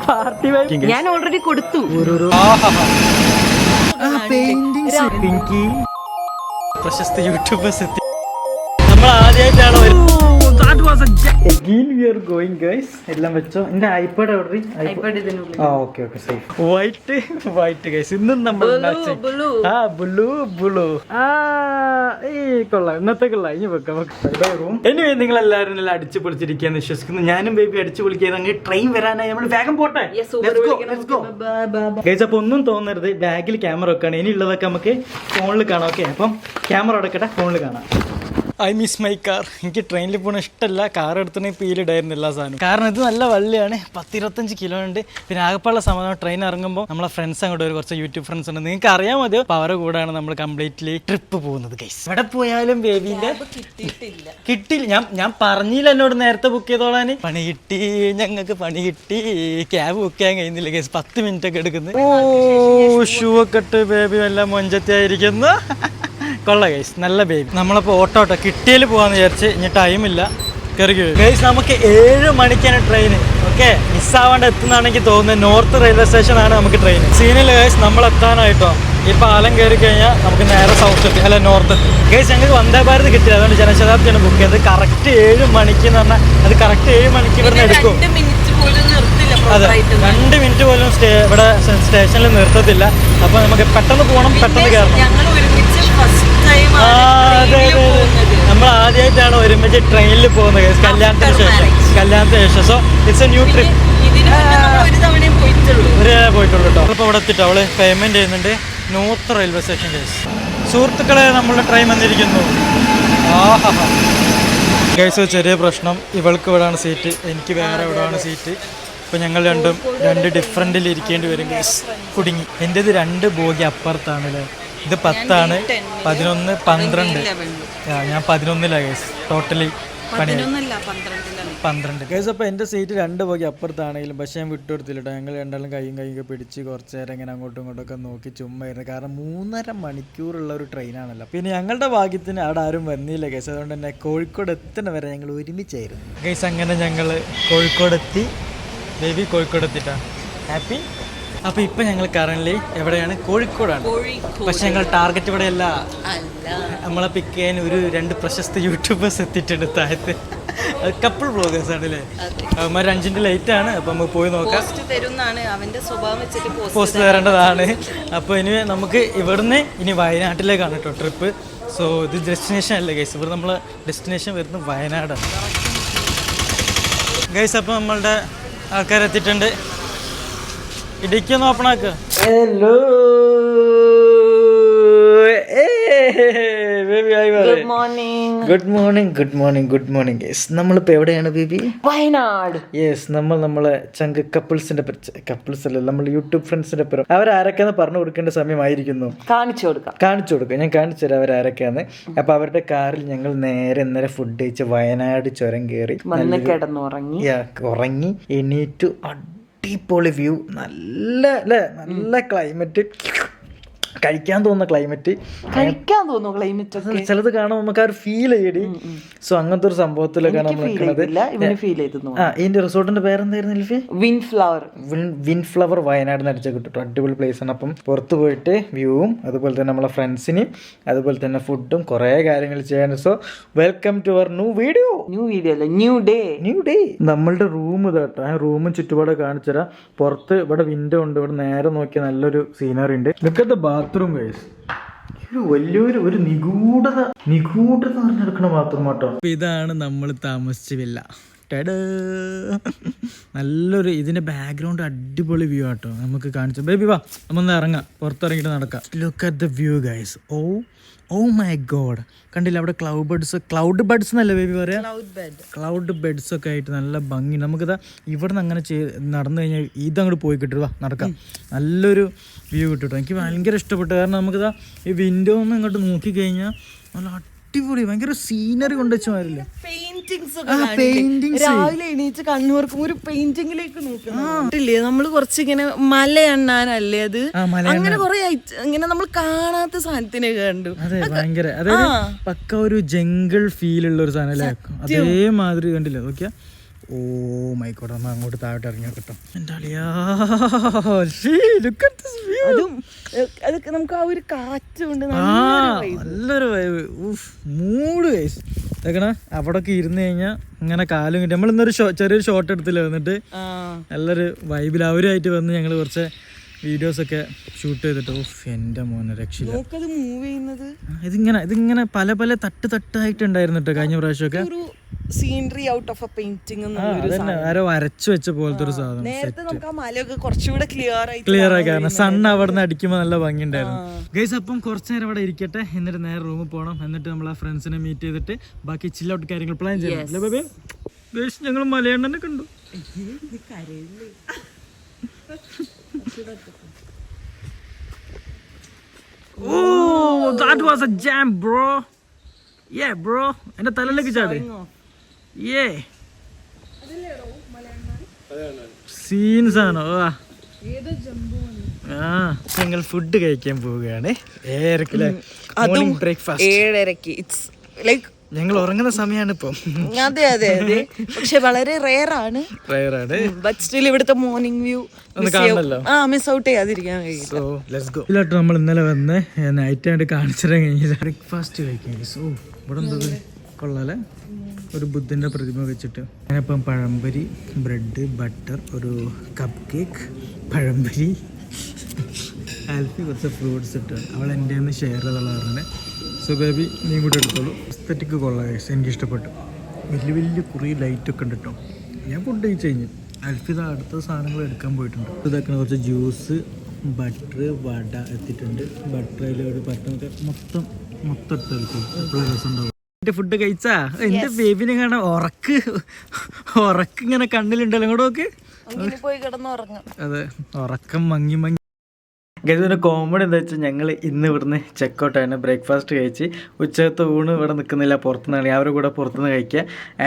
Party ഞാൻ already കൊടുത്തു. പിങ്കി പ്രശസ്ത യൂട്യൂബേഴ്സ് എത്തി. നമ്മൾ ആദ്യമായിട്ടാണ് എല്ലാം വെച്ചോ. എന്റെ ഐപാഡ് എവിടെ? Okay safe. White guys. ഇന്നും നമ്മൾ കൊള്ളാം. ഇന്നത്തെ കൊള്ളാം. ഇനി വെക്കാം. ഇനി നിങ്ങൾ എല്ലാവരും നല്ല അടിച്ചു പൊളിച്ചിരിക്കാന്ന് വിശ്വസിക്കുന്നു. ഞാനും ബേബി അടിച്ചു പൊളിക്കാൻ അങ്ങ് ട്രെയിൻ വരാനായി. നമ്മൾ വേഗം പോട്ടെ ഗൈസ്. അപ്പൊ ഒന്നും തോന്നരുത്, ബാഗിൽ ക്യാമറ വെക്കാണ്. ഇനിയുള്ളതൊക്കെ നമുക്ക് ഫോണിൽ കാണാം. ഓക്കെ, അപ്പം ക്യാമറ എടുക്കട്ടെ, ഫോണിൽ കാണാം. I miss my car. എനിക്ക് ട്രെയിനിൽ പോകണ ഇഷ്ടമല്ല. കാർ എടുത്തിട്ടുണ്ടെങ്കിൽ പീലിടായിരുന്നു എല്ലാ സാധനവും. കാരണം ഇത് നല്ല വള്ളിയാണ്, 10-25 കിലോ ഉണ്ട്. പിന്നെ ആകെപ്പാടുള്ള സമാധാനം ട്രെയിൻ ഇറങ്ങുമ്പോൾ നമ്മളെ ഫ്രണ്ട്സ് അങ്ങോട്ട് ഒരു കുറച്ച് യൂട്യൂബ് ഫ്രണ്ട്സ് ഉണ്ട്. നിങ്ങൾക്ക് അറിയാൻ മതിയോ? അപ്പോൾ അവരുടെ കൂടെയാണ് നമ്മൾ കംപ്ലീറ്റ്ലി ട്രിപ്പ് പോകുന്നത് ഗൈസ്. എവിടെ പോയാലും ബേബിന്റെ കിട്ടിയില്ല. ഞാൻ പറഞ്ഞില്ല എന്നോട് നേരത്തെ ബുക്ക് ചെയ്തോളാൻ. പണി കിട്ടി, ഞങ്ങൾക്ക് പണി കിട്ടി. ക്യാബ് ബുക്ക് ചെയ്യാൻ കഴിയുന്നില്ല ഗൈസ്. 10 മിനിറ്റ് ഒക്കെ എടുക്കുന്നത്. ഷൂ ഒക്കെ ഇട്ട് ബേബി എല്ലാം മൊഞ്ചത്തായിരിക്കുന്നു. കൊള്ള ഗൈസ്, നല്ല ബേബി. നമ്മളിപ്പോൾ ഓട്ടോ കിട്ടിയാൽ പോകാമെന്ന് വിചാരിച്ച്. ഇനി ടൈമില്ല, കയറി ഗൈസ്. നമുക്ക് 7 മണിക്കാണ് ട്രെയിൻ. ഓക്കെ, മിസ്സാവാണ്ട് എത്തുന്നതാണെങ്കിൽ തോന്നുന്നത് നോർത്ത് റെയിൽവേ സ്റ്റേഷനാണ് നമുക്ക് ട്രെയിൻ. സീനിൽ ഗൈസ് നമ്മൾ എത്താനായിട്ടോ. ഈ പാലം കയറി കഴിഞ്ഞാൽ നമുക്ക് നേരെ സൗത്ത് എത്തി, അല്ല നോർത്ത് എത്തി ഗൈസ്. ഞങ്ങൾക്ക് വന്ദേ ഭാരത് കിട്ടില്ല, അതുകൊണ്ട് ജനശതാബ്ദിയാണ് ബുക്ക് ചെയ്തത്. കറക്റ്റ് 7 മണിക്ക് എന്ന് പറഞ്ഞാൽ അത് കറക്റ്റ് 7 മണിക്ക് ഇവിടുന്ന് എടുക്കും. അതെ, 2 മിനിറ്റ് പോലും ഇവിടെ സ്റ്റേഷനിൽ നിർത്തത്തില്ല. അപ്പോൾ നമുക്ക് പെട്ടെന്ന് പോകണം, പെട്ടെന്ന് കയറണം. നമ്മൾ ആദ്യമായിട്ടാണ് ഒരുമിച്ച് ട്രെയിനിൽ പോകുന്നത് കല്യാണത്തിന് ശേഷം. So it's A new trip. പോയിട്ടുള്ളൂ കേട്ടോ. അപ്പോൾ ഇവിടെ എത്തിട്ടോ. അവള് പേയ്മെന്റ് ചെയ്യുന്നുണ്ട്. North railway station guys. സുഹൃത്തുക്കളെ, നമ്മളുടെ ട്രെയിൻ വന്നിരിക്കുന്നു. ഗൈസ്, ചെറിയ പ്രശ്നം. ഇവൾക്ക് ഇവിടെയാണ് സീറ്റ്, എനിക്ക് വേറെ ഇവിടെയാണ് സീറ്റ്. അപ്പോൾ ഞങ്ങൾ രണ്ട് ഡിഫറൻറ്റിൽ ഇരിക്കേണ്ടി വരും ഗൈസ്. കുടുങ്ങി. എൻ്റേത് 2 ബോഗി അപ്പുറത്താണ് അല്ലേ. ഇത് 10ആണ്, 11, 12. ഞാൻ 11ലാണ് ഗൈസ്. Totally 12 guys. അപ്പോൾ എൻ്റെ സീറ്റ് 2 ബോഗി അപ്പുറത്താണെങ്കിലും പക്ഷേ ഞാൻ വിട്ടുകൊടുത്തില്ല കേട്ടോ. ഞങ്ങൾ രണ്ടാളും കൈയും പിടിച്ച് കുറച്ച് നേരം ഇങ്ങനെ അങ്ങോട്ടും ഇങ്ങോട്ടൊക്കെ നോക്കി ചുമ്മാ ഇരുന്നു. കാരണം 3.5 മണിക്കൂറുള്ള ഒരു ട്രെയിനാണല്ലോ. പിന്നെ ഞങ്ങളുടെ ഭാഗ്യത്തിന് അവിടെ ആരും വന്നില്ല ഗൈസ്. അതുകൊണ്ട് തന്നെ കോഴിക്കോട് എത്തുന്ന വരെ ഞങ്ങൾ ഒരുമിച്ചായിരുന്നു ഗൈസ്. അങ്ങനെ ഞങ്ങൾ കോഴിക്കോടെത്തി. Baby കോഴിക്കോടെത്തിട്ടാ happy. അപ്പോൾ ഇപ്പം ഞങ്ങൾ കറൻലി എവിടെയാണ്? കോഴിക്കോടാണ്. പക്ഷെ ഞങ്ങൾ ടാർഗറ്റ് ഇവിടെയല്ല. നമ്മളെ പിക്ക് ചെയ്യാൻ 2 പ്രശസ്ത യൂട്യൂബേഴ്സ് എത്തിയിട്ടുണ്ട് താഴത്ത്. കപ്പിൾ ബ്ലോഗേഴ്സ് ആണ് അല്ലേ. അവന്മാർ 5 ലേറ്റ് ആണ്. അപ്പം നമുക്ക് പോയി നോക്കാം. പോസ്റ്റ് തരേണ്ടതാണ്. അപ്പോൾ ഇനി നമുക്ക് ഇവിടുന്ന് ഇനി വയനാട്ടിലേക്കാണ് കേട്ടോ ട്രിപ്പ്. സോ ഇത് ഡെസ്റ്റിനേഷൻ അല്ലേ ഗൈസ്. ഇവിടെ നമ്മളെ ഡെസ്റ്റിനേഷൻ വരുന്നത് വയനാടാണ് ഗൈസ്. അപ്പോൾ നമ്മളുടെ ആൾക്കാരെത്തിയിട്ടുണ്ട്. ഇടിക്കൊന്ന് ഓപ്പൺ ആക്കുക. Hello good morning guys. നമ്മളിപ്പോൾ എവിടെയാണ് ബേബി? വയനാട്. യെസ്, നമ്മളെ ചങ്ക് കപ്പിൾസിന്റെ കപ്പിൾസ് അല്ല, നമ്മൾ യൂട്യൂബ് ഫ്രണ്ട്സിന്റെ പേര്. അവരാരൊക്കെയാന്ന് പറഞ്ഞു കൊടുക്കേണ്ട സമയമായിരിക്കുന്നു. കാണിച്ചു കൊടുക്കാം. ഞാൻ കാണിച്ചു തരാം അവരാരൊക്കെയാന്ന്. അപ്പൊ അവരുടെ കാറിൽ ഞങ്ങൾ നേരെ ഫുഡ് കഴിച്ച് വയനാട് ചുരം കയറി ഉറങ്ങി എണീറ്റു. അടിപൊളി വ്യൂ, നല്ല ക്ലൈമറ്റ്, കഴിക്കാൻ തോന്നുന്ന ക്ലൈമറ്റ്. ചിലത് കാണുമ്പോൾ നമുക്ക് ആ ഒരു ഫീൽ ചെയ്യടി. സോ അങ്ങനത്തെ ഒരു സംഭവത്തിലൊക്കെയാണ് നമ്മൾ നിൽക്കുന്നത്. ഇതിന്റെ റിസോർട്ടിന്റെ പേരെന്തായിരുന്നു എൽഫി? വിൻഫ്ലവർ വയനാട് നടിച്ച കിട്ടും. അടിപൊളി പ്ലേസ് ആണ്. അപ്പം പുറത്ത് പോയിട്ട് വ്യൂവും അതുപോലെ തന്നെ നമ്മളെ ഫ്രണ്ട്സിനെയും അതുപോലെ തന്നെ ഫുഡും കുറെ കാര്യങ്ങൾ ചെയ്യാൻ. So welcome to our new day. നമ്മളുടെ റൂം ഇതാട്ടോ. ആ റൂമും ചുറ്റുപാടെ കാണിച്ചുതരാം. പുറത്ത് ഇവിടെ വിൻഡോ ഉണ്ട്. ഇവിടെ നേരെ നോക്കിയാൽ നല്ലൊരു സീനറി ഉണ്ട്. ഇതൊക്കെ ബാത്റൂം ഗൈസ്. വലിയൊരു നിഗൂഢത പറഞ്ഞെടുക്കണ ബാത്റൂം ആട്ടോ. ഇതാണ് നമ്മൾ താമസിച്ച വില്ല. നല്ലൊരു ഇതിന്റെ ബാക്ക്ഗ്രൗണ്ട് അടിപൊളി വ്യൂ ആട്ടോ. നമുക്ക് കാണിച്ചു. ബേബി വാ, നമ്മൊന്ന് ഇറങ്ങാം, പുറത്തിറങ്ങിയിട്ട് നടക്കാം. Look at the view guys. Oh my god, കണ്ടില്ല അവിടെ ക്ലൗഡ് ബഡ്സ് എന്നല്ലേ ബേബി പറയാ? ക്ലൗഡ് ബെഡ്സ് ഒക്കെ ആയിട്ട് നല്ല ഭംഗി. നമുക്കിതാ ഇവിടെ നിന്ന് അങ്ങനെ നടന്നു കഴിഞ്ഞാൽ ഇതങ്ങോട്ട് പോയി കിട്ടുക, നടക്കാം. നല്ലൊരു വ്യൂ കിട്ടും. എനിക്ക് ഭയങ്കര ഇഷ്ടപ്പെട്ടു. കാരണം നമുക്കിതാ ഈ വിൻഡോ ഒന്ന് ഇങ്ങോട്ട് നോക്കിക്കഴിഞ്ഞാൽ നല്ല അടിപൊളി ഭയങ്കര സീനറി കൊണ്ടുവച്ച മാറില്ലേ. രാവിലെ എണീച്ച് കണ്ണൂർക്കും ഒരു പെയിന്റിങ്ങിലേക്ക് നോക്കില്ലേ. നമ്മള് കുറച്ചിങ്ങനെ മല എണ്ണാനല്ലേ അത്, അങ്ങനെ കുറെ ഇങ്ങനെ നമ്മൾ കാണാത്ത സാധനത്തിനെ കണ്ടു. അതെ, ഭയങ്കര അതായത് പക്ക ഒരു ജംഗിൾ ഫീൽ ഉള്ള ഒരു സാധനം അല്ലേ. അതേമാതിരി കണ്ടില്ലേ നോക്കിയാ. ഓ മൈ ഗോഡ്, നമ്മൾ അങ്ങോട്ട് താഴോട്ട് ഇറങ്ങിയാ കിട്ടും. എന്താ അതും അതൊക്കെ നമുക്ക് ആ ഒരു കാറ്റ് കൊണ്ട് നല്ലൊരു വൈബ്. മൂഡ് വൈസ് ഇതൊക്കെ അവിടൊക്കെ ഇരുന്ന് കഴിഞ്ഞാൽ ഇങ്ങനെ കാലും കിട്ടി. നമ്മളിന്നൊരു ചെറിയൊരു ഷോട്ട് എടുത്തില്ല, വന്നിട്ട് നല്ലൊരു വൈബിൽ അവരുമായിട്ട് വന്ന് ഞങ്ങൾ കുറച്ച് വീഡിയോസൊക്കെ ഷൂട്ട് ചെയ്തിട്ട്. എൻ്റെ മോനെ രക്ഷയില്ല. ഇതിങ്ങനെ പല പല തട്ടായിട്ടുണ്ടായിരുന്നു കേട്ടോ കഴിഞ്ഞ പ്രാവശ്യമൊക്കെ. Scenery out of a painting ആരോ വരച്ചു വെച്ച പോലത്തെ ഒരു സാധനം. നേരത്തെ നമുക്ക് ആ മലയൊക്കെ കുറച്ചുകൂടെ ക്ലിയർ ആയി, കാരണം സൺ അവിടെ നിന്ന് അടിക്കുമ്പോൾ നല്ല ഭംഗിയുണ്ടായിരുന്നു. ഗൈസ്, അപ്പം കുറച്ച് നേരം ഇവിടെ ഇരിക്കട്ടെ, എന്നിട്ട് നേരെ റൂമിൽ പോകണം. എന്നിട്ട് നമ്മൾ ആ ഫ്രണ്ട്സിനെ മീറ്റ് ചെയ്തിട്ട് ബാക്കി ചിൽ ഔട്ട് കാര്യങ്ങൾ പ്ലാൻ ചെയ്യണം. അല്ലേ ബേബി? ഗൈസ്, ഞങ്ങൾ മലയണ്ണനെ കണ്ടു. Oh, that was a jam, bro. Yeah, bro. എന്റെ തലയിലേക്ക് ചാടി. Yeah. സീൻസ് ആണോ? ഞങ്ങൾ ഫുഡ് കഴിക്കാൻ പോവുകയാണ്. 7:30. ഇറ്റ്സ് ലൈക്ക് ഞങ്ങൾ ഉറങ്ങുന്ന സമയമാണ് ഇപ്പം. അതെ അതെ അതെ, പക്ഷെ വളരെ റെയർ ആണ്. ബട്ട് സ്റ്റിൽ ഇവിടുത്തെ മോർണിംഗ് വ്യൂ മിസ് ഔട്ട് ചെയ്യാതിരിക്കാൻ കഴിയില്ല. നമ്മൾ ഇന്നലെ വന്ന് നൈറ്റ് ആയിട്ട് കാണിച്ചിട്ട് കഴിഞ്ഞില്ല. ബ്രേക്ക്ഫാസ്റ്റ് കഴിക്കാൻ. ഓ, ഇവിടെ എന്തത് കൊള്ളാലെ, ഒരു ബുദ്ധന്റെ പ്രതിമ വെച്ചിട്ട്. ഞാനിപ്പം പഴംപൊരി, ബ്രെഡ്, ബട്ടർ, ഒരു കപ്പ് കേക്ക്, പഴംപൊരി, ആൽഫി കുറച്ച് ഫ്രൂട്ട്സ് ഇട്ട്. അവൾ എൻ്റെ ഒന്ന് ഷെയർ ചെയ്തുള്ളതാണ്. സോ ബേബി, നീ കൂടെ എടുത്തോളൂ. എസ്തറ്റിക് കൊള്ളാം, എനിക്കിഷ്ടപ്പെട്ടു. വലിയ വലിയ കുറേ ലൈറ്റൊക്കെ ഉണ്ട് കേട്ടോ. ഞാൻ ഫുഡ് കഴിച്ച് കഴിഞ്ഞു. അൽഫിത അടുത്ത സാധനങ്ങൾ എടുക്കാൻ പോയിട്ടുണ്ട്. ഇതൊക്കെ കുറച്ച് ജ്യൂസ്, ബട്ടർ, വട എത്തിയിട്ടുണ്ട്. ബട്ടർ അതിലൊരു ബട്ടറൊക്കെ മൊത്തം എടുത്തു. എപ്പോഴും രസം ഉണ്ടാവും. എൻ്റെ ഫുഡ് കഴിച്ചാ എൻ്റെ ബേബിനെ കാണാൻ ഉറക്ക് ഇങ്ങനെ കണ്ണിലുണ്ടല്ലോ. ഇങ്ങോട്ട് നോക്ക്. അതെ, ഉറക്കം മങ്ങി. ഗതിൻ്റെ കോമഡി എന്താ വെച്ചാൽ ഞങ്ങൾ ഇന്ന് ഇവിടുന്ന് ചെക്കൗട്ടാണ്. ബ്രേക്ക്ഫാസ്റ്റ് കഴിച്ച് ഉച്ചത്തെ ഊണ് ഇവിടെ നിൽക്കുന്നില്ല, പുറത്തുനിന്നാണ് അവരുടെ കൂടെ പുറത്തുനിന്ന് കഴിക്കുക.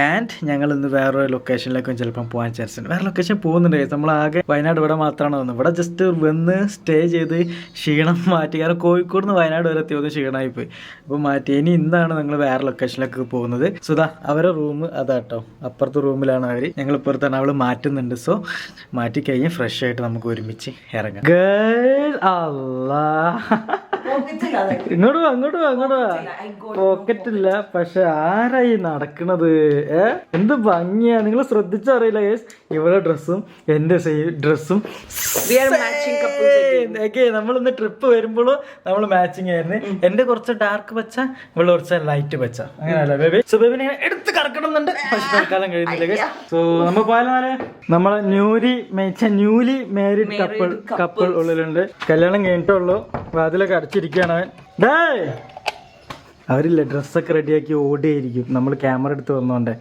ആൻഡ് ഞങ്ങൾ ഇന്ന് വേറൊരു ലൊക്കേഷനിലേക്കും ചിലപ്പം പോകാൻ ചാൻസ് ഉണ്ട്. വേറെ ലൊക്കേഷൻ പോകുന്നുണ്ട്. നമ്മളാകെ വയനാട് ഇവിടെ മാത്രമാണ് വന്നത്. ഇവിടെ ജസ്റ്റ് വന്ന് സ്റ്റേ ചെയ്ത് ക്ഷീണം മാറ്റി. കാരണം കോഴിക്കോട് നിന്ന് വയനാട് വരെ എത്തിയൊന്ന് ക്ഷീണമായിപ്പോയി. അപ്പോൾ മാറ്റി. ഇന്നാണ് ഞങ്ങൾ വേറെ ലൊക്കേഷനിലേക്ക് പോകുന്നത്. സുധാ അവരുടെ റൂം അതാട്ടോ, അപ്പുറത്തെ റൂമിലാണ് അവർ. ഞങ്ങൾ ഇപ്പുറത്താണ്. അവൾ മാറ്റുന്നുണ്ട്. സോ മാറ്റി കഴിഞ്ഞ് ഫ്രഷ് ആയിട്ട് നമുക്ക് ഒരുമിച്ച് ഇറങ്ങാം. ഇങ്ങോട്ട് വാ. പോക്കറ്റില്ല, പക്ഷെ ആരായി നടക്കണത്? എന്ത് ഭംഗിയാ, നിങ്ങൾ ശ്രദ്ധിച്ചറിയില്ല ഗൈസ്. ഇവിടെ ഡ്രസ്സും എന്റെ ഡ്രസ്സും നമ്മളിന്ന് ട്രിപ്പ് വരുമ്പോഴും നമ്മൾ മാച്ചിങ് ആയിരുന്നു. എന്റെ കുറച്ച് ഡാർക്ക് പച്ച, ഇവിടെ കുറച്ച് ലൈറ്റ് പച്ച, അങ്ങനെയല്ല ബേബി. സോ ബേബിനെ എടുത്ത് കറക്കണമെന്നുണ്ട്, പക്ഷെ തൽക്കാലം കഴിയുന്നില്ല ഗൈസ്. സോ നമ്മൾ പോയാലേ നമ്മളെ ന്യൂലി മാരീഡ് കപ്പിൾ ഉള്ളിലുണ്ട്. കല്യാണം കഴിഞ്ഞിട്ടുള്ളൂ. അതിലൊക്കെ അടച്ചിരിക്കുകയാണ് അവൻ. അവരില്ല, ഡ്രസ്സൊക്കെ റെഡിയാക്കി ഓടിയായിരിക്കും. നമ്മൾ ക്യാമറ എടുത്ത് വന്നോണ്ടേ.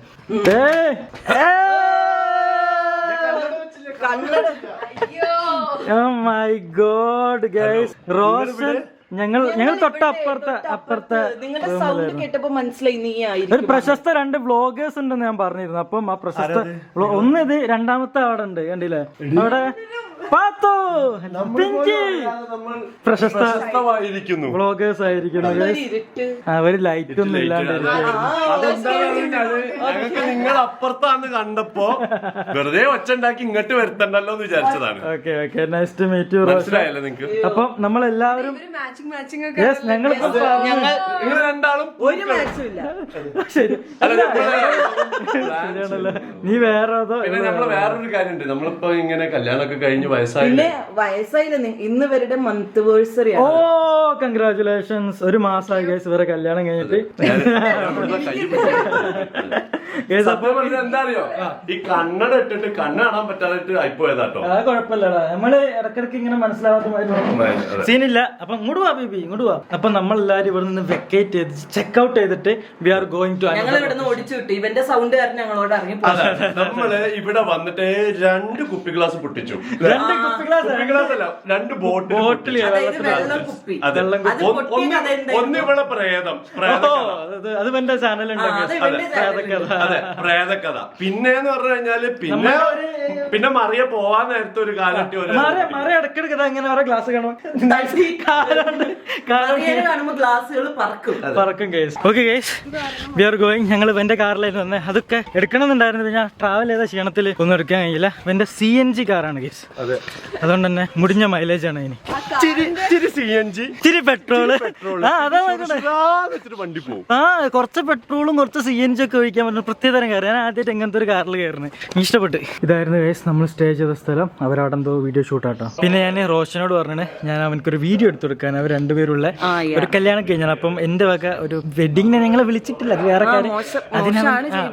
Oh my God, guys. Roshan ഞങ്ങൾ തൊട്ടപ്പുറത്തെ ഒരു പ്രശസ്ത 2 വ്ളോഗേഴ്സ് ഉണ്ടെന്ന് ഞാൻ പറഞ്ഞിരുന്നു. അപ്പം ആ പ്രശസ്ത ഒന്ന് ഇത്, രണ്ടാമത്തെ അവിടെ ഉണ്ട്, കണ്ടില്ലേ? അവിടെ പ്രശസ്തമായിരിക്കുന്നു, വ്ളോഗേഴ്സ് ആയിരിക്കുന്നു. അവര് ലൈറ്റ് ഒന്നും നിങ്ങൾ അപ്പുറത്താന്ന് കണ്ടപ്പോ വെറുതെ ഒച്ച ഉണ്ടാക്കി ഇങ്ങോട്ട് വരുത്തണ്ടല്ലോ എന്ന് വിചാരിച്ചതാണ്. Okay, nice to meet you. മനസ്സിലായല്ലോ നിങ്ങൾക്ക്? അപ്പം നമ്മളെല്ലാവരും ഞങ്ങൾ രണ്ടാളും ഒരു മാച്ചും ഇല്ല. ശരി, നീ വേറെ നമ്മള് വേറൊരു കാര്യമുണ്ട്. നമ്മളിപ്പോ ഇങ്ങനെ കല്യാണമൊക്കെ കഴിഞ്ഞ് വയസ്സായില്ല, ഇന്ന് വരുടെ മന്ത് വേഴ്സറി. ഓ, കൺഗ്രാറ്റുലേഷൻസ്. ഒരു മാസമായി ഗൈസ് ഇവരെ കല്യാണം കഴിഞ്ഞിട്ട്. എന്താ അറിയോ, ഈ കണ്ണട ഇട്ടിട്ട് കണ്ണ് കാണാൻ പറ്റാതായിട്ട് ആയിപ്പോയതാട്ടോ. അത് കുഴപ്പമില്ലടാ, നമ്മള് ഇടക്കിടക്ക് ഇങ്ങനെ മനസ്സിലാവാത്ത സീനില്ല. അപ്പൊ ഇങ്ങോട്ട് വാ ബേബി, ഇങ്ങോട്ട് വാ. അപ്പൊ നമ്മളെല്ലാരും ഇവിടെ നിന്ന് വെക്കേറ്റ് ചെയ്ത് ചെക്ക്ഔട്ട് ചെയ്തിട്ട് വി ആർ ഗോയിങ് ടു. ഞങ്ങൾ ഇവിടെ നിന്ന് ഓടിച്ചു വിട്ടു. ഇവന്റെ സൗണ്ട് കാരണം ഞങ്ങളോട് ഇറങ്ങി. നമ്മള് ഇവിടെ വന്നിട്ട് 2 കുപ്പി ഗ്ലാസ് പൊട്ടിച്ചു. 2 കുപ്പി ഗ്ലാസ് അല്ല, 2 ബോട്ടിൽ. ഒന്നിവിടെ പ്രേതം, അത് എന്റെ ചാനലുണ്ട്. അതെ, പ്രേതകഥ. പിന്നെന്ന് പറഞ്ഞു കഴിഞ്ഞാല് പിന്നെ മറിയ പോവാൻ നേരത്തെ ഒരു കാലത്ത് മറിയ ഇടക്കിടക്ക് അങ്ങനെ ഓരോ ഗ്ലാസ് കാണും. ഗ്ലാസുകൾ പറക്കും guys. Okay guys, we are going. ഞങ്ങൾ എന്റെ കാറിലായിരുന്നു വന്നത്. അതൊക്കെ എടുക്കണമെന്നുണ്ടായിരുന്നു, ഞാൻ ട്രാവൽ ചെയ്ത ക്ഷീണത്തിൽ ഒന്നും എടുക്കാൻ കഴിയില്ല. എന്റെ CNG കാറാണ് ഗൈസ്, അതുകൊണ്ട് തന്നെ മുടിഞ്ഞ മൈലേജ് ആണ് ഇനി. ഇച്ചിരി പെട്രോള്, കുറച്ച് പെട്രോളും കുറച്ച് CNG ഒക്കെ ഒഴിക്കാൻ പറ്റുന്ന പ്രത്യേകതരം കാർ. ഞാൻ ആദ്യമായിട്ട് എങ്ങനത്തെ ഒരു കാറിൽ കയറുന്നത്, ഇഷ്ടപ്പെട്ട്. ഇതായിരുന്നു ഗൈസ് നമ്മൾ സ്റ്റേ ചെയ്ത സ്ഥലം. അവരവിടെ എന്തോ വീഡിയോ ഷൂട്ടാട്ടോ. പിന്നെ ഞാൻ റോഷനോട് പറഞ്ഞേ ഞാൻ അവനക്കൊരു വീഡിയോ എടുത്തു കൊടുക്കാൻ. അവർ രണ്ടുപേരുള്ള ഒരു കല്യാണം കഴിഞ്ഞാണ്. അപ്പം എന്റെ വക ഒരു വെഡിങ്ങിനെ ഞങ്ങളെ വിളിച്ചിട്ടില്ല, അത് വേറെ കാര്യം.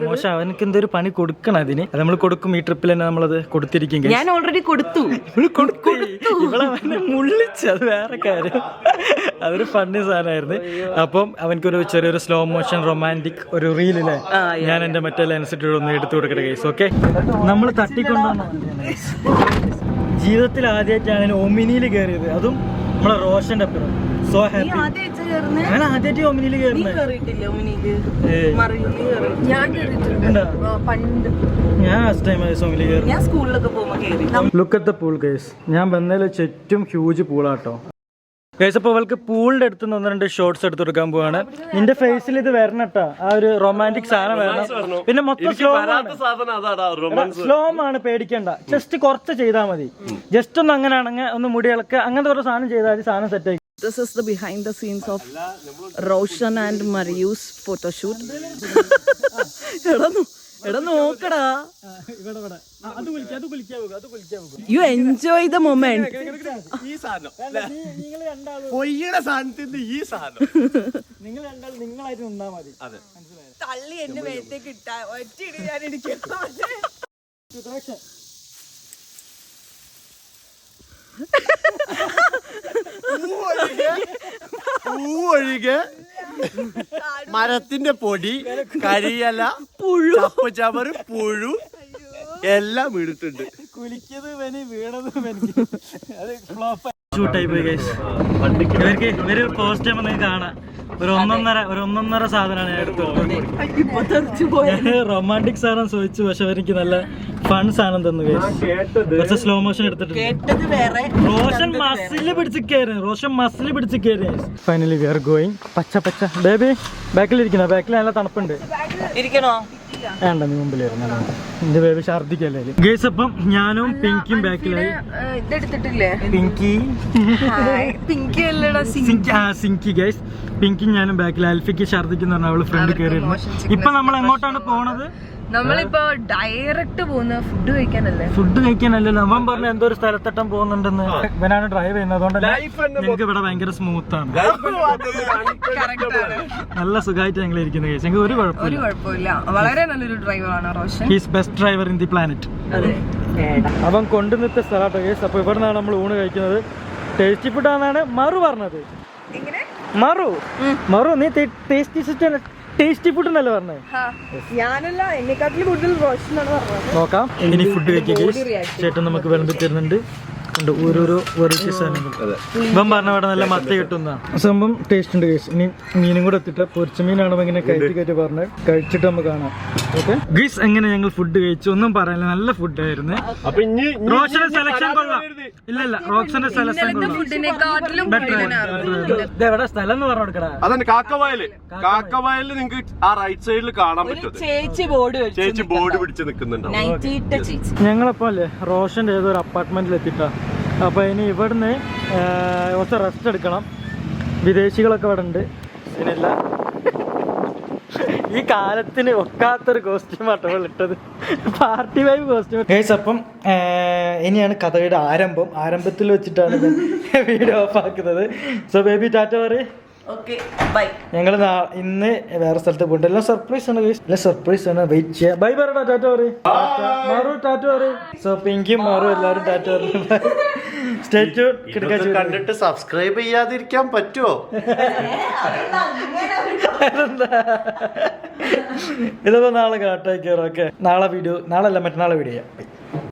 മോശം, അവനക്ക് എന്തോ ഒരു പണി കൊടുക്കണം. അതിന് അത് നമ്മൾ കൊടുക്കും. ഈ ട്രിപ്പിൽ തന്നെ നമ്മളത് കൊടുത്തിരിക്കും. ഞാൻ ഓൾറെഡി കൊടുത്തു. ഇവളവനെ മുള്ളിച്ച്, അത് വേറെ കാര്യം. അതൊരു ഫണ്ണി സാധനമായിരുന്നു. അപ്പം അവനക്കൊരു ചെറിയൊരു സ്ലോ മോഷൻ റൊമാൻറ്റിക് ഒരു റീലില്ലേ, ഞാൻ എന്റെ മറ്റേ ലെൻസിട്ട് ഒന്ന് എടുത്തു കൊടുക്കട്ടെ ഗൈസ്. ഓക്കെ, നമ്മൾ തട്ടിക്കൊണ്ടുവന്ന ജീവിതത്തിൽ ആദ്യമായിട്ടാണ് ഒമിനിയിൽ കയറിയത്, അതും നമ്മളെ റോഷന്റെ അപ്പുറം. So happy. ഞാൻ ആദ്യമായിട്ട് ഒമിനിയിൽ കയറുന്നത്. ഞാൻ ഫസ്റ്റ് ടൈം ഒമിനിയിൽ കയറി. Look at the pool guys. ഞാൻ വന്നതിൽ ഏറ്റവും ഹ്യൂജ് പൂളാട്ടോ ഗൈസ്. അപ്പോൾ അവൾക്ക് പൂളിന്റെ അടുത്ത് നിന്ന് 1-2 ഷോർട്സ് എടുത്ത് കൊടുക്കാൻ പോവാണ്. നിന്റെ ഫേസിൽ ഇത് വരണട്ടാ, ആ ഒരു റൊമാൻറ്റിക് സാധനം വരണം. പിന്നെ മൊത്തം സ്ലോ ആണ്, പേടിക്കണ്ട. ജസ്റ്റ് കുറച്ച് ചെയ്താൽ മതി. ജസ്റ്റ് ഒന്ന് അങ്ങനെ ആണെങ്കിൽ ഒന്ന് മുടി ഇളക്കുക, അങ്ങനത്തെ ഒരു സാധനം ചെയ്താൽ മതി, സാധനം സെറ്റ് ആയി. This is the behind the scenes of Roshan and Mariu's photo shoot. എടാ നോക്കടാ, you enjoy the moment. ഈ സാധനം പൊയ്യുടെ സാധനത്തിന്റെ ഈ സാധനം നിങ്ങൾ രണ്ടാൾ നിങ്ങളായിട്ട് നിന്നാ മതി. തള്ളി എന്റെ മേത്തേക്ക് ഇട്ടാ ഒറ്റ ഞാൻ എനിക്ക് ഒഴികെ മരത്തിന്റെ പൊടി, കരിയല, പുഴു, ചപ്പുചവറ്, പുഴു എല്ലാം ഇട്ടിട്ടുണ്ട്. കുലിക്കത് വീണത് ഷൂട്ടായി പോയി ഗൈസ്. ഇവർക്ക് ഇവര് പോസ്റ്റ് ചെയ്യുമ്പോൾ നിങ്ങൾക്ക് കാണാം. ഒരു ഒന്നൊന്നര സാധനമാണ് ഞാൻ എടുത്തു. റൊമാൻറ്റിക് സാധനം ചോദിച്ചു, പക്ഷെ അവർക്ക് നല്ല ഫൺ സാധനം തന്നു ഗൈസ്. കുറച്ച് സ്ലോ മോഷൻ എടുത്തിട്ടുണ്ട്. റോഷൻ മസില് പിടിച്ചിരിക്കുന്നു. Finally we are going. പച്ച ബേബി ബാക്കിലിരിക്കുന്ന, ബാക്കിൽ നല്ല തണുപ്പുണ്ട്. ഇരിക്കണോ? വേണ്ട, നീ മുമ്പിലായിരുന്നു. എന്റെ ബേബി ഛർദിക്കല്ലേ ഗൈസ്. അപ്പം ഞാനും പിങ്കിയും ബാക്കിലായി. സിങ്കി ഗൈസ്. പിങ്കി ഞാനും ബാക്കിൽ. അൽഫിക്ക് ഛർദിക്കുന്ന പറഞ്ഞ അവള് ഫ്രണ്ട് കയറിയിരുന്നു. ഇപ്പൊ നമ്മൾ എങ്ങോട്ടാണ് പോണത്? നമ്മളിപ്പോ ഡയറക്റ്റ് പോകുന്ന ഫുഡ് കഴിക്കാനല്ലേ. അവൻ പറഞ്ഞ എന്തോ ഒരു സ്ഥലത്തട്ടം പോകുന്നുണ്ടെന്ന്. ഇവനാണ് ഡ്രൈവ് ചെയ്യുന്നത്, അതുകൊണ്ട് ഞങ്ങൾക്ക് ഇവിടെ ഭയങ്കര സ്മൂത്ത് ആണ്. നല്ല സുഖമായിട്ട് ഞങ്ങൾ ഇരിക്കുന്നത് കേസ്. ഞങ്ങൾക്ക് ഒരു കുഴപ്പമില്ല. വളരെ നല്ലൊരു ഡ്രൈവറാണ് Roshan. He's best driver in the planet. അവൻ കൊണ്ടുനിത്ത സ്ഥലമാട്ടോ കേസ്. അപ്പൊ ഇവിടെ നിന്നാണ് നമ്മൾ ഊണ് കഴിക്കുന്നത്. ടേസ്റ്റി ഫുഡാണെന്നാണ് മറു പറഞ്ഞത്. മറു നീ ടേസ്റ്റി ഫുഡ് എന്നല്ലേ പറഞ്ഞത്? ഞാനല്ല, എന്നെക്കാട്ടിലും കൂടുതൽ റോഷനാണ് പറഞ്ഞത്. നോക്കാം ഇനി ഫുഡ് കഴിക്കുക. ചേട്ടൻ നമുക്ക് വിളമ്പി തരുന്നുണ്ട്. ഓരോരോ വെറൈറ്റി സാധനങ്ങൾ. ഇവൻ പറഞ്ഞ അവിടെ നല്ല മത്തി കിട്ടുന്ന സംഭവം ടേസ്റ്റ് ഉണ്ട് ഗൈസ്. ഇനി മീനും കൂടെ എത്തിട്ട് പൊരിച്ച മീനാണ് ഇങ്ങനെ കയറ്റി പറഞ്ഞ് കഴിച്ചിട്ട് നമുക്ക് കാണാം. ഓക്കെ ഗൈസ്, എങ്ങനെ ഞങ്ങൾ ഫുഡ് കഴിച്ചു ഒന്നും പറയാനില്ല, നല്ല ഫുഡായിരുന്നു. റോഷന്റെ സെലക്ഷൻ കൊള്ളാം. ഇല്ല റോഷന്റെ സെലക്ഷൻ എവിടെ സ്ഥലം എന്ന് പറഞ്ഞു കൊടുക്കടാ. അതന്നെ കാക്കവയല് നിങ്ങൾക്ക് ആ റൈറ്റ് സൈഡിൽ കാണാൻ പറ്റും. ചേച്ചി ബോർഡ് പിടിച്ച് നിൽക്കുന്നുണ്ട്. ഞങ്ങളപ്പോ അല്ലേ റോഷന്റെ ഏതോ ഒരു അപ്പാർട്ട്മെന്റിൽ എത്തിട്ടാ. അപ്പോൾ ഇനി ഇവിടുന്ന് കുറച്ച് റെസ്റ്റ് എടുക്കണം. വിദേശികളൊക്കെ ഇവിടെ ഉണ്ട്. ഇതിനെല്ല ഈ കാലത്തിന് ഒക്കാത്തൊരു കോസ്റ്റ്യൂമാട്ടോ ഇട്ടത്, പാർട്ടി വൈബ് കോസ്റ്റ്യൂം ഗൈസ്. അപ്പം ഇനിയാണ് കഥയുടെ ആരംഭത്തിൽ വെച്ചിട്ടാണ് വീഡിയോ ഓഫ് ആക്കുന്നത്. സോ ബേബി ടാറ്റ പറയ്. ഞങ്ങൾ ഇന്ന് വേറെ സ്ഥലത്ത് പോയിട്ട് എല്ലാം സർപ്രൈസ് ആണ് ഗൈസ്. എല്ലാം സർപ്രൈസ് ആണ്, വെയിറ്റ് ചെയ്യാം. ബൈ പറയടാ, ടാറ്റ പറയ്. മാറു ടാറ്റ പറയ്. സോ പിങ്കിയും മാറും എല്ലാവരും ടാറ്റ പറയും. കണ്ടിട്ട് സബ്സ്ക്രൈബ് ചെയ്യാതിരിക്കാൻ പറ്റുമോ? ഇതിപ്പോ നാളെ കാട്ടായിക്കോറോ. ഓക്കെ, നാളെ വീഡിയോ, നാളെ അല്ല മറ്റന്നാളെ വീഡിയോ ചെയ്യാം.